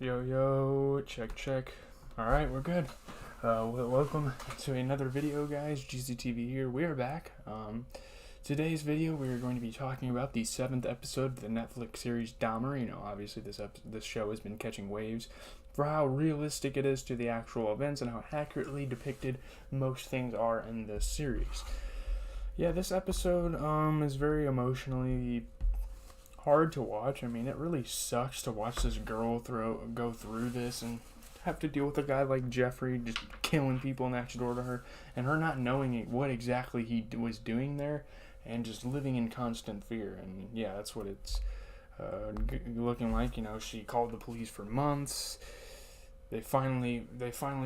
Yo, yo, check. Alright, we're good. Welcome to another video, guys. GZTV here. We are back. Today's video, we are going to be talking about the 7th episode of the Netflix series Dahmer. You know, obviously this show has been catching waves for how realistic it is to the actual events and how accurately depicted most things are in this series. Yeah, this episode is very emotionally hard to watch. I mean, it really sucks to watch this girl go through this and have to deal with a guy like Jeffrey just killing people next door to her, and her not knowing what exactly he was doing there, and just living in constant fear. And yeah, that's what it's looking like. You know, she called the police for months. They finally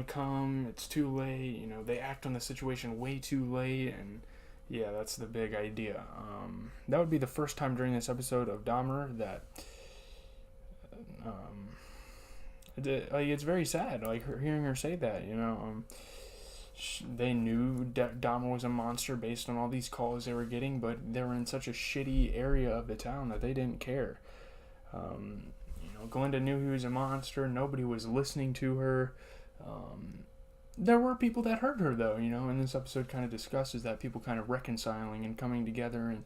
come. It's too late. You know, they act on the situation way too late, and yeah, that's the big idea. That would be the first time during this episode of Dahmer that it's very sad. Like hearing her say that, you know, they knew Dahmer was a monster based on all these calls they were getting, but they were in such a shitty area of the town that they didn't care. You know, Glenda knew he was a monster. Nobody was listening to her. There were people that hurt her, though, you know, and this episode kind of discusses that, people kind of reconciling and coming together and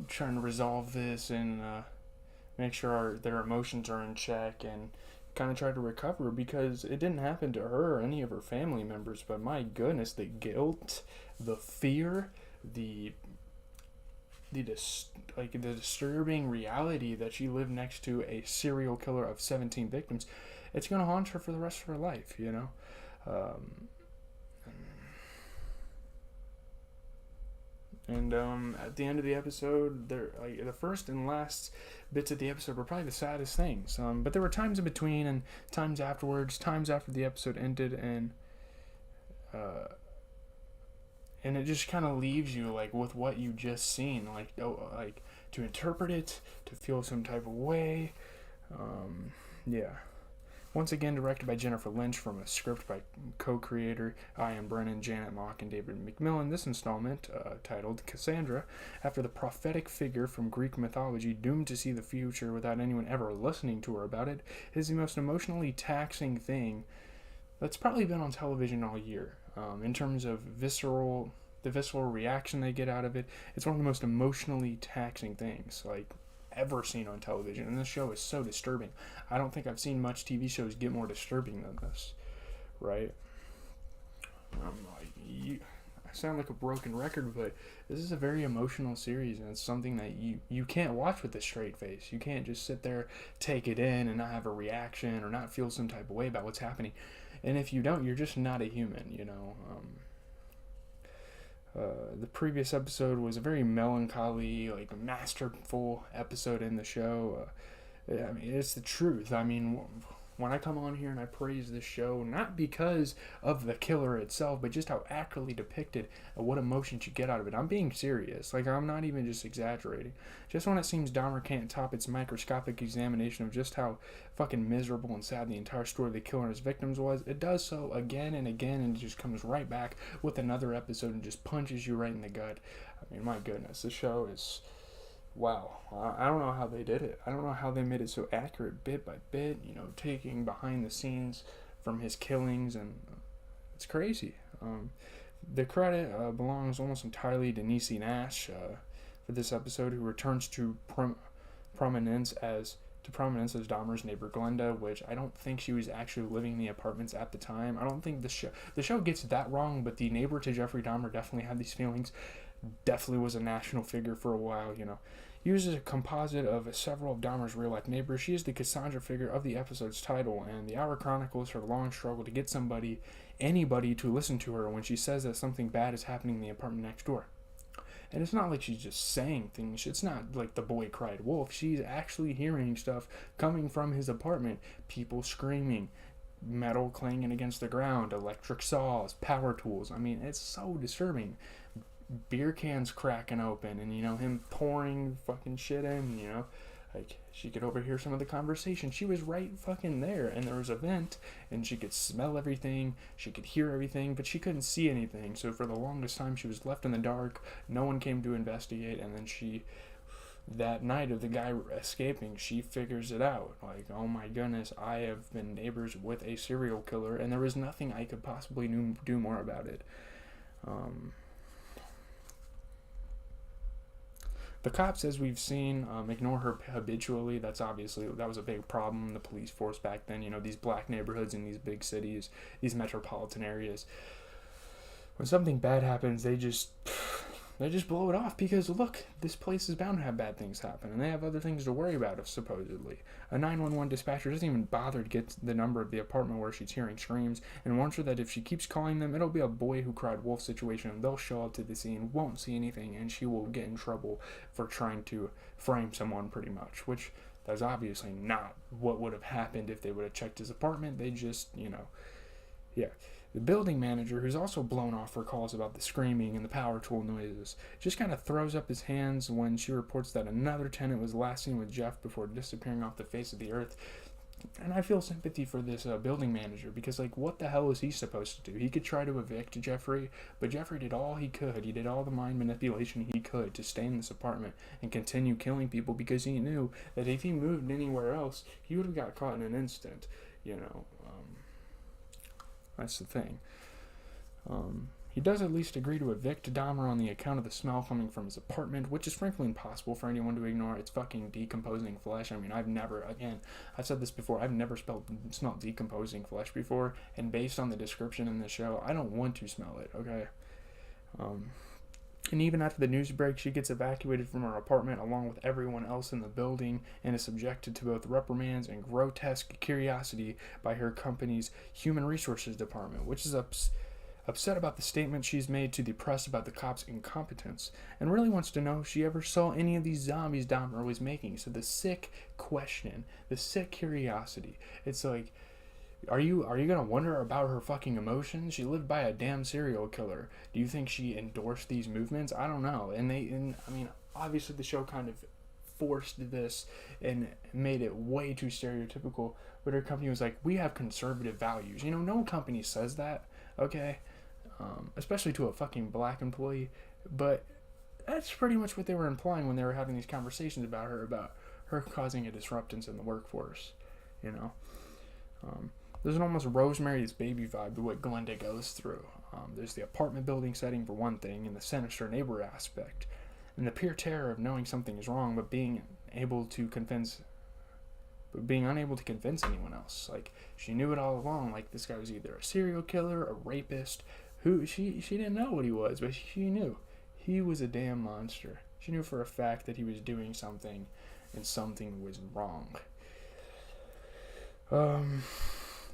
trying to resolve this and make sure their emotions are in check and kind of try to recover, because it didn't happen to her or any of her family members, but my goodness, the guilt, the fear, the disturbing reality that she lived next to a serial killer of 17 victims, it's going to haunt her for the rest of her life, you know. At the end of the episode, the first and last bits of the episode were probably the saddest things. But there were times in between and times afterwards, times after the episode ended, and it just kind of leaves you like with what you just seen, like to interpret it, to feel some type of way. Yeah. Once again, directed by Jennifer Lynch from a script by co-creator Ian Brennan, Janet Mock, and David McMillan. This installment, titled Cassandra, after the prophetic figure from Greek mythology doomed to see the future without anyone ever listening to her about it, is the most emotionally taxing thing that's probably been on television all year. In terms of the visceral reaction they get out of it, it's one of the most emotionally taxing things, ever seen on television, and this show is so disturbing. I don't think I've seen much TV shows get more disturbing than this, right? I sound like a broken record, but this is a very emotional series, and it's something that you can't watch with a straight face. You can't just sit there, take it in, and not have a reaction or not feel some type of way about what's happening. And if you don't, you're just not a human, you know. The previous episode was a very melancholy, masterful episode in the show. I mean, it's the truth. I mean, when I come on here and I praise this show, not because of the killer itself, but just how accurately depicted and what emotions you get out of it. I'm being serious. I'm not even just exaggerating. Just when it seems Dahmer can't top its microscopic examination of just how fucking miserable and sad the entire story of the killer and his victims was, it does so again and again, and it just comes right back with another episode and just punches you right in the gut. I mean, my goodness, this show is... wow. I don't know how they did it. I don't know how they made it so accurate bit by bit, you know, taking behind the scenes from his killings, and it's crazy. The credit belongs almost entirely to Niecy Nash for this episode, who returns to prominence as Dahmer's neighbor Glenda, which I don't think she was actually living in the apartments at the time. I don't think the show gets that wrong, but the neighbor to Jeffrey Dahmer definitely had these feelings. Definitely was a national figure for a while, you know. Used as a composite of several of Dahmer's real-life neighbors, she is the Cassandra figure of the episode's title, and the hour chronicles her long struggle to get anybody to listen to her when she says that something bad is happening in the apartment next door. And it's not like she's just saying things. It's not like the boy cried wolf. She's actually hearing stuff coming from his apartment. People screaming, metal clanging against the ground, electric saws, power tools. I mean, it's so disturbing. Beer cans cracking open, and, you know, him pouring fucking shit in, you know. She could overhear some of the conversation. She was right fucking there, and there was a vent, and she could smell everything, she could hear everything, but she couldn't see anything. So for the longest time, she was left in the dark. No one came to investigate, and then she that night of the guy escaping, she figures it out. Like, oh my goodness, I have been neighbors with a serial killer, and there was nothing I could possibly do more about it. The cops, as we've seen, ignore her habitually. That was a big problem. The police force back then, these black neighborhoods in these big cities, these metropolitan areas. When something bad happens, they just blow it off because, look, this place is bound to have bad things happen, and they have other things to worry about, supposedly. A 911 dispatcher doesn't even bother to get the number of the apartment where she's hearing screams, and warns her that if she keeps calling them, it'll be a boy who cried wolf situation, and they'll show up to the scene, won't see anything, and she will get in trouble for trying to frame someone, pretty much, which that's obviously not what would have happened if they would have checked his apartment. They just, yeah. The building manager, who's also blown off for calls about the screaming and the power tool noises, just kind of throws up his hands when she reports that another tenant was last seen with Jeff before disappearing off the face of the earth. And I feel sympathy for this building manager because, what the hell is he supposed to do? He could try to evict Jeffrey, but Jeffrey did all he could. He did all the mind manipulation he could to stay in this apartment and continue killing people because he knew that if he moved anywhere else, he would have got caught in an instant, That's the thing. He does at least agree to evict Dahmer on the account of the smell coming from his apartment, which is frankly impossible for anyone to ignore. It's fucking decomposing flesh. I mean, I've said this before, I've never smelled decomposing flesh before, and based on the description in the show, I don't want to smell it, okay? And even after the news break, she gets evacuated from her apartment along with everyone else in the building and is subjected to both reprimands and grotesque curiosity by her company's human resources department, which is upset about the statement she's made to the press about the cops' incompetence and really wants to know if she ever saw any of these zombies Dahmer was making. So the sick question, the sick curiosity, it's like, Are you gonna wonder about her fucking emotions? She lived by a damn serial killer. Do you think she endorsed these movements? I don't know. Obviously the show kind of forced this and made it way too stereotypical. But her company was like, we have conservative values. No company says that, okay? Especially to a fucking black employee. But that's pretty much what they were implying when they were having these conversations about her causing a disruptance in the workforce, There's an almost Rosemary's Baby vibe to what Glenda goes through. There's the apartment building setting for one thing, and the sinister neighbor aspect, and the pure terror of knowing something is wrong, but being unable to convince anyone else. Like, she knew it all along. Like, this guy was either a serial killer, a rapist. She didn't know what he was, but she knew he was a damn monster. She knew for a fact that he was doing something, and something was wrong.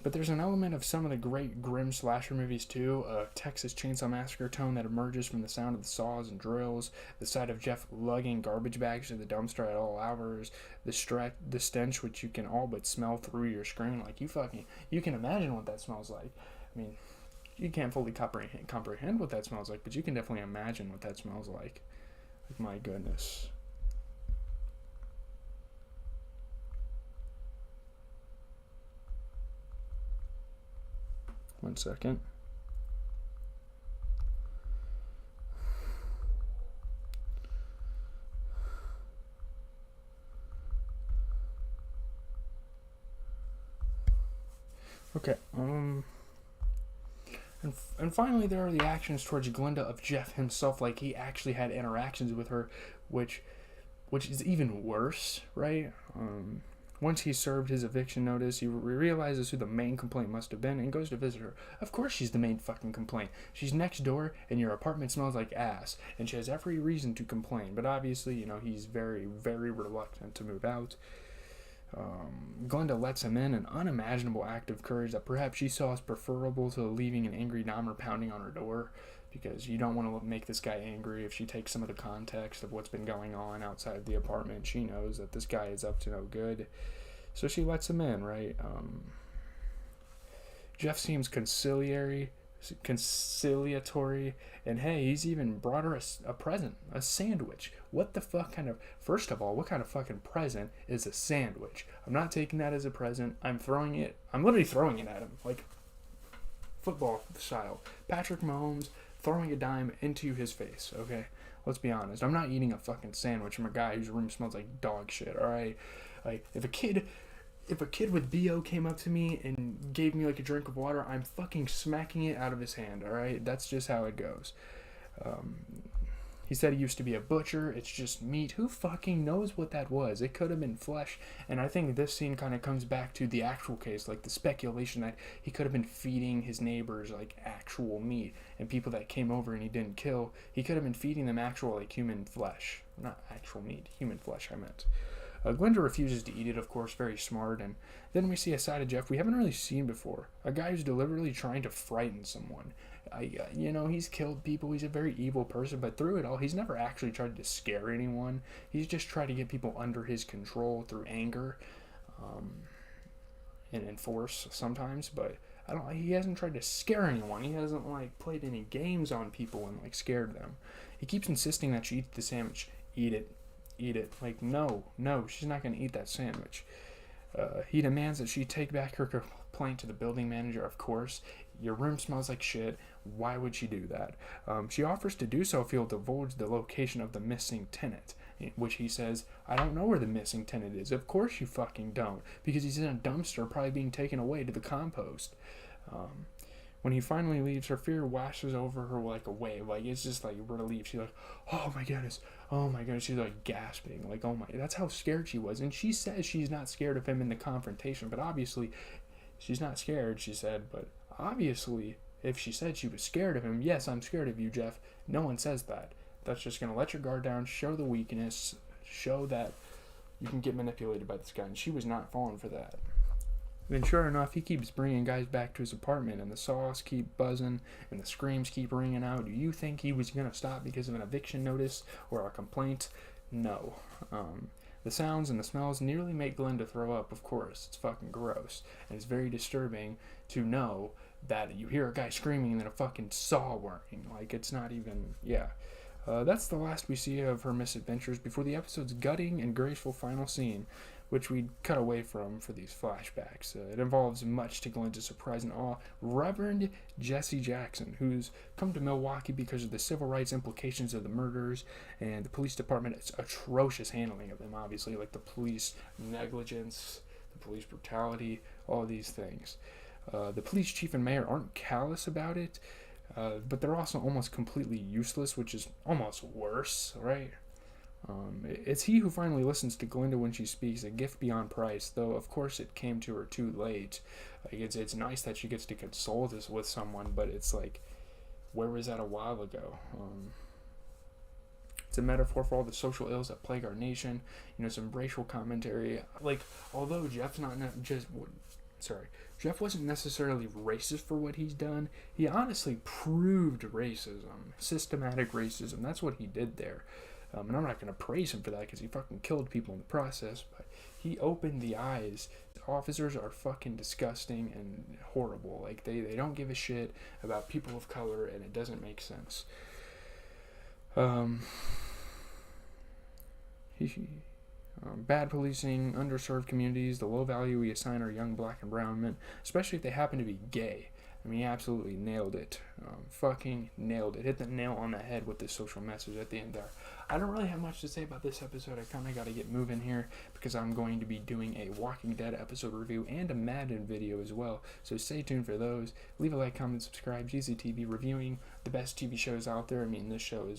But there's an element of some of the great grim slasher movies too, a Texas Chainsaw Massacre tone that emerges from the sound of the saws and drills, the sight of Jeff lugging garbage bags to the dumpster at all hours, the stench which you can all but smell through your screen. Like, you can imagine what that smells like. I mean, you can't fully comprehend what that smells like, but you can definitely imagine what that smells like. Like, my goodness. One second. Okay. And finally, there are the actions towards Glenda of Jeff himself. Like, he actually had interactions with her, which is even worse, right? Once he served his eviction notice, he realizes who the main complaint must have been and goes to visit her. Of course she's the main fucking complaint. She's next door and your apartment smells like ass. And she has every reason to complain. But obviously, he's very, very reluctant to move out. Glenda lets him in, an unimaginable act of courage that perhaps she saw as preferable to leaving an angry Dahmer pounding on her door. Because you don't want to make this guy angry. If she takes some of the context of what's been going on outside the apartment, she knows that this guy is up to no good. So she lets him in, right? Jeff seems conciliatory, and hey, he's even brought her a present, a sandwich. What the fuck first of all, what kind of fucking present is a sandwich? I'm not taking that as a present. I'm literally throwing it at him, like football style. Patrick Mahomes throwing a dime into his face, okay? Let's be honest. I'm not eating a fucking sandwich from a guy whose room smells like dog shit, alright? Like, if a kid with BO came up to me and gave me like a drink of water, I'm fucking smacking it out of his hand, alright? That's just how it goes. He said he used to be a butcher. It's just meat. Who fucking knows what that was? It could have been flesh. And I think this scene kind of comes back to the actual case, like the speculation that he could have been feeding his neighbors like actual meat, and people that came over and he didn't kill, he could have been feeding them actual like human flesh. Not actual meat, human flesh I meant. Glinda refuses to eat it, of course, very smart, and then we see a side of Jeff we haven't really seen before. A guy who's deliberately trying to frighten someone. He's killed people, he's a very evil person, but through it all, he's never actually tried to scare anyone. He's just tried to get people under his control through anger, and force sometimes, but he hasn't tried to scare anyone. He hasn't, like, played any games on people and, like, scared them. He keeps insisting that she eat the sandwich. Eat it. Like, no, she's not going to eat that sandwich. He demands that she take back her complaint to the building manager. Of course, your room smells like shit. Why would she do that? She offers to do so if he'll divulge the location of the missing tenant, which he says, I don't know where the missing tenant is. Of course you fucking don't, because he's in a dumpster probably being taken away to the compost. When he finally leaves, her fear washes over her like a wave. Like, it's just like relief. She's like, oh my goodness. She's like gasping. Like, oh my, that's how scared she was. And she says she's not scared of him in the confrontation. But obviously, she's not scared, she said. But obviously, if she said she was scared of him, yes, I'm scared of you, Jeff. No one says that. That's just going to let your guard down, show the weakness, show that you can get manipulated by this guy. And she was not falling for that. Then sure enough, he keeps bringing guys back to his apartment, and the saws keep buzzing, and the screams keep ringing out. Do you think he was going to stop because of an eviction notice or a complaint? No. The sounds and the smells nearly make Glinda throw up, of course. It's fucking gross. And it's very disturbing to know that you hear a guy screaming and then a fucking saw whirring. Like, it's not even, that's the last we see of her misadventures before the episode's gutting and graceful final scene, which we cut away from for these flashbacks. It involves, much to Glinda's surprise and awe, Reverend Jesse Jackson, who's come to Milwaukee because of the civil rights implications of the murders and the police department's atrocious handling of them, obviously, like the police negligence, the police brutality, all these things. The police chief and mayor aren't callous about it, but they're also almost completely useless, which is almost worse, right? It's he who finally listens to Glinda when she speaks, a gift beyond price, though of course it came to her too late. Like, it's nice that she gets to console this with someone, but it's like, where was that a while ago? It's a metaphor for all the social ills that plague our nation, some racial commentary. Like, although Jeff wasn't necessarily racist for what he's done, he honestly proved racism, systematic racism. That's what he did there. And I'm not going to praise him for that because he fucking killed people in the process, but he opened the eyes. Officers are fucking disgusting and horrible. Like, they don't give a shit about people of color, and it doesn't make sense. Bad policing, underserved communities, the low value we assign our young black and brown men, especially if they happen to be gay. I mean, he absolutely nailed it. Fucking nailed it. Hit the nail on the head with this social message at the end there. I don't really have much to say about this episode. I kind of got to get moving here because I'm going to be doing a Walking Dead episode review and a Madden video as well. So stay tuned for those. Leave a like, comment, subscribe. GZTV reviewing the best TV shows out there. I mean, this show is